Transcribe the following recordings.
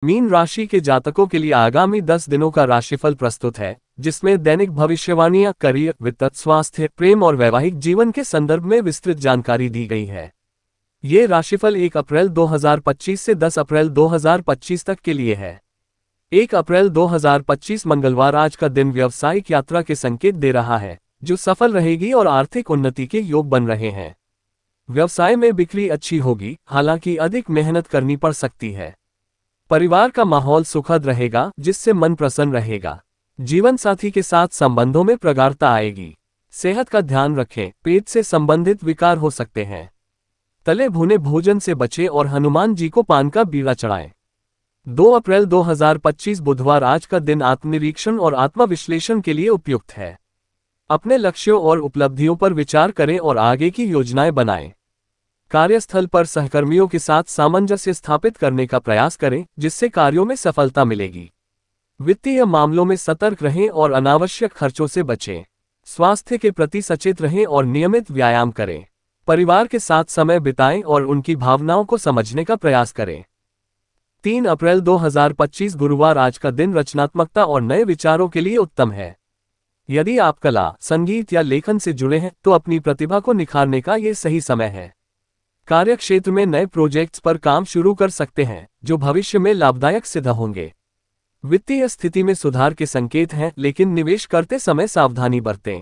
Mean राशि के जातकों के लिए आगामी 10 दिनों का राशिफल प्रस्तुत है, जिसमें दैनिक भविष्यवाणियां, करियर, वित्त, स्वास्थ्य, प्रेम और वैवाहिक जीवन के संदर्भ में विस्तृत जानकारी दी गई है। ये राशिफल 1 अप्रैल 2025 से 10 अप्रैल 2025 तक के लिए है। 1 अप्रैल 2025 मंगलवार आज का दिन व्यावसायिक यात्रा के संकेत दे रहा है, जो सफल रहेगी और आर्थिक उन्नति के योग बन रहे हैं। व्यवसाय में बिक्री अच्छी होगी, हालांकि अधिक मेहनत करनी पड़ सकती है। परिवार का माहौल सुखद रहेगा, जिससे मन प्रसन्न रहेगा। जीवन साथी के साथ संबंधों में प्रगाढ़ता आएगी। सेहत का ध्यान रखें, पेट से संबंधित विकार हो सकते हैं। तले भुने भोजन से बचें और हनुमान जी को पान का बीड़ा चढ़ाएं। 2 अप्रैल 2025 बुधवार आज का दिन आत्मनिरीक्षण और आत्मविश्लेषण के लिए उपयुक्त है। अपने लक्ष्यों और उपलब्धियों पर विचार करें और आगे की योजनाएं बनाएं। कार्यस्थल पर सहकर्मियों के साथ सामंजस्य स्थापित करने का प्रयास करें, जिससे कार्यों में सफलता मिलेगी। वित्तीय मामलों में सतर्क रहें और अनावश्यक खर्चों से बचें। स्वास्थ्य के प्रति सचेत रहें और नियमित व्यायाम करें। परिवार के साथ समय बिताएं और उनकी भावनाओं को समझने का प्रयास करें। 3 अप्रैल 2025 गुरुवार आज का दिन रचनात्मकता और नए विचारों के लिए उत्तम है। यदि आप कला, संगीत या लेखन से जुड़े हैं, तो अपनी प्रतिभा को निखारने का ये सही समय है। कार्यक्षेत्र में नए प्रोजेक्ट्स पर काम शुरू कर सकते हैं, जो भविष्य में लाभदायक सिद्ध होंगे। वित्तीय स्थिति में सुधार के संकेत हैं, लेकिन निवेश करते समय सावधानी बरतें।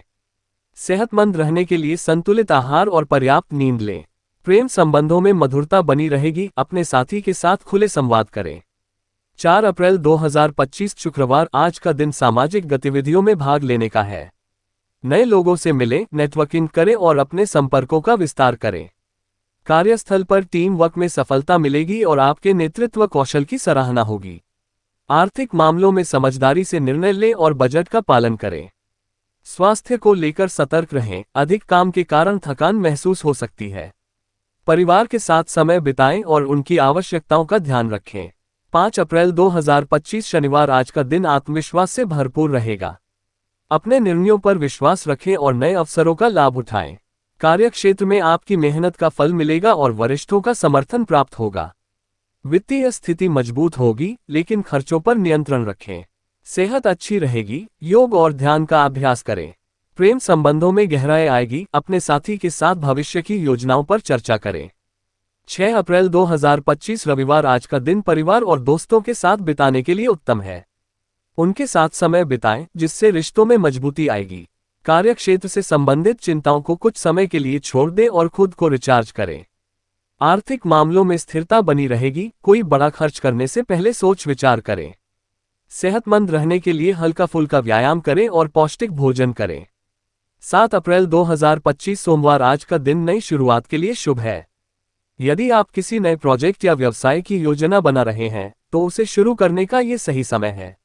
सेहतमंद रहने के लिए संतुलित आहार और पर्याप्त नींद लें। प्रेम संबंधों में मधुरता बनी रहेगी, अपने साथी के साथ खुले संवाद करें। 4 अप्रैल 2025 शुक्रवार आज का दिन सामाजिक गतिविधियों में भाग लेने का है। नए लोगों से मिलें, नेटवर्किंग करें और अपने संपर्कों का विस्तार करें। कार्यस्थल पर टीम वर्क में सफलता मिलेगी और आपके नेतृत्व कौशल की सराहना होगी। आर्थिक मामलों में समझदारी से निर्णय लें और बजट का पालन करें। स्वास्थ्य को लेकर सतर्क रहें, अधिक काम के कारण थकान महसूस हो सकती है। परिवार के साथ समय बिताएं और उनकी आवश्यकताओं का ध्यान रखें। 5 अप्रैल 2025 शनिवार आज का दिन आत्मविश्वास से भरपूर रहेगा। अपने निर्णयों पर विश्वास रखें और नए अवसरों का लाभ उठाएं। कार्यक्षेत्र में आपकी मेहनत का फल मिलेगा और वरिष्ठों का समर्थन प्राप्त होगा। वित्तीय स्थिति मजबूत होगी, लेकिन खर्चों पर नियंत्रण रखें। सेहत अच्छी रहेगी, योग और ध्यान का अभ्यास करें। प्रेम संबंधों में गहराई आएगी, अपने साथी के साथ भविष्य की योजनाओं पर चर्चा करें। 6 अप्रैल 2025 रविवार आज का दिन परिवार और दोस्तों के साथ बिताने के लिए उत्तम है। उनके साथ समय बिताएं, जिससे रिश्तों में मजबूती आएगी। कार्यक्षेत्र से संबंधित चिंताओं को कुछ समय के लिए छोड़ दें और खुद को रिचार्ज करें। आर्थिक मामलों में स्थिरता बनी रहेगी, कोई बड़ा खर्च करने से पहले सोच विचार करें। सेहतमंद रहने के लिए हल्का फुल्का व्यायाम करें और पौष्टिक भोजन करें। 7 अप्रैल 2025 सोमवार आज का दिन नई शुरुआत के लिए शुभ है। यदि आप किसी नए प्रोजेक्ट या व्यवसाय की योजना बना रहे हैं, तो उसे शुरू करने का ये सही समय है।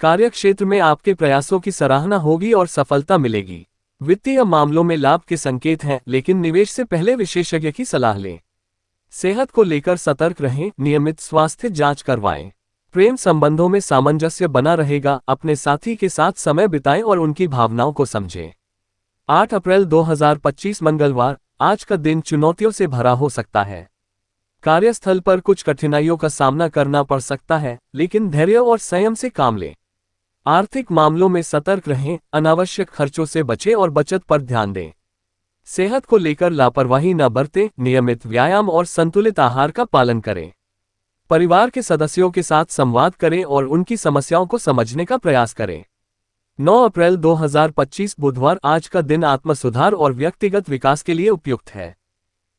कार्यक्षेत्र में आपके प्रयासों की सराहना होगी और सफलता मिलेगी। वित्तीय मामलों में लाभ के संकेत हैं, लेकिन निवेश से पहले विशेषज्ञ की सलाह लें। सेहत को लेकर सतर्क रहें, नियमित स्वास्थ्य जांच करवाएं। प्रेम संबंधों में सामंजस्य बना रहेगा, अपने साथी के साथ समय बिताएं और उनकी भावनाओं को समझें। 8 अप्रैल 2025 मंगलवार आज का दिन चुनौतियों से भरा हो सकता है। कार्यस्थल पर कुछ कठिनाइयों का सामना करना पड़ सकता है, लेकिन धैर्य और संयम से काम लें। आर्थिक मामलों में सतर्क रहें, अनावश्यक खर्चों से बचें और बचत पर ध्यान दें। सेहत को लेकर लापरवाही न बरतें, नियमित व्यायाम और संतुलित आहार का पालन करें। परिवार के सदस्यों के साथ संवाद करें और उनकी समस्याओं को समझने का प्रयास करें। 9 अप्रैल 2025 बुधवार आज का दिन आत्मसुधार और व्यक्तिगत विकास के लिए उपयुक्त है।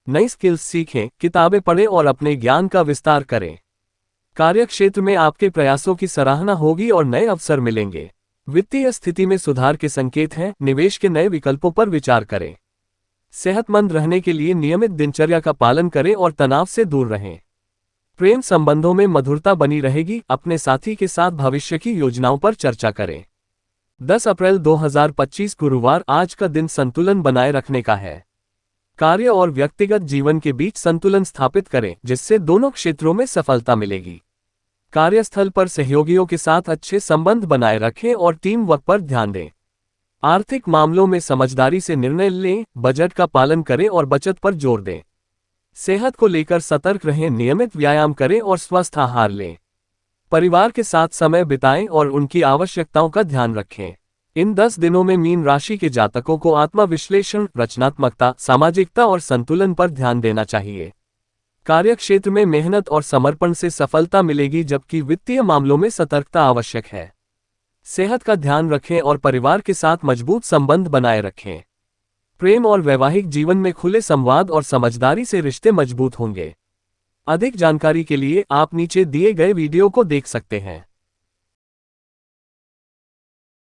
नई स्किल्स सीखें, किताबें पढ़ें और अपने ज्ञान का विस्तार करें। कार्यक्षेत्र में आपके प्रयासों की सराहना होगी और नए अवसर मिलेंगे। वित्तीय स्थिति में सुधार के संकेत हैं, निवेश के नए विकल्पों पर विचार करें। सेहतमंद रहने के लिए नियमित दिनचर्या का पालन करें और तनाव से दूर रहें। प्रेम संबंधों में मधुरता बनी रहेगी, अपने साथी के साथ भविष्य की योजनाओं पर चर्चा करें। 10 अप्रैल 2025 गुरुवार आज का दिन संतुलन बनाए रखने का है। कार्य और व्यक्तिगत जीवन के बीच संतुलन स्थापित करें, जिससे दोनों क्षेत्रों में सफलता मिलेगी। कार्यस्थल पर सहयोगियों के साथ अच्छे संबंध बनाए रखें और टीम वर्क पर ध्यान दें। आर्थिक मामलों में समझदारी से निर्णय लें, बजट का पालन करें और बचत पर जोर दें। सेहत को लेकर सतर्क रहें, नियमित व्यायाम करें और स्वस्थ आहार लें। परिवार के साथ समय बिताएं और उनकी आवश्यकताओं का ध्यान रखें। इन 10 दिनों में मीन राशि के जातकों को आत्मविश्लेषण, रचनात्मकता, सामाजिकता और संतुलन पर ध्यान देना चाहिए। कार्यक्षेत्र में मेहनत और समर्पण से सफलता मिलेगी, जबकि वित्तीय मामलों में सतर्कता आवश्यक है। सेहत का ध्यान रखें और परिवार के साथ मजबूत संबंध बनाए रखें। प्रेम और वैवाहिक जीवन में खुले संवाद और समझदारी से रिश्ते मजबूत होंगे। अधिक जानकारी के लिए आप नीचे दिए गए वीडियो को देख सकते हैं।